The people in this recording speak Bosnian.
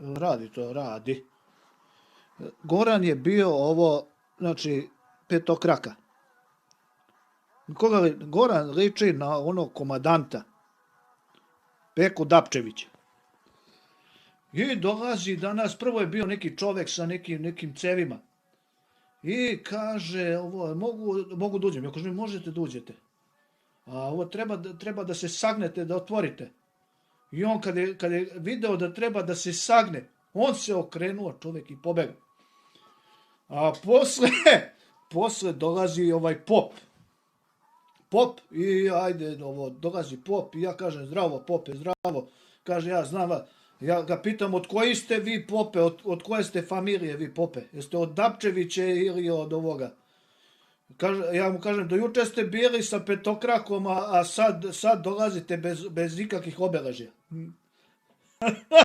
Radi to, radi. Goran je bio ovo, znači, petokraka. Goran liči na onog komadanta, Peku Dapčevića. I dolazi danas, prvo je bio neki čovek sa nekim cevima. I kaže, ovo, mogu da uđem. Ja kažem, možete da uđete. A ovo treba da se sagnete, da otvorite. I on kad je video da treba da se sagne, on se okrenuo čovek i pobegao. A posle dolazi ovaj pop. Pop i ajde, dolazi pop i ja kažem, zdravo pope, zdravo. Kaže, ja znam, ja ga pitam, od koji ste vi pope, od koje ste familije vi pope? Jeste od Dapčevića ili od ovoga? Ja mu kažem, do juče ste bili sa petokrakom, a sad dolazite bez ikakvih obeležja.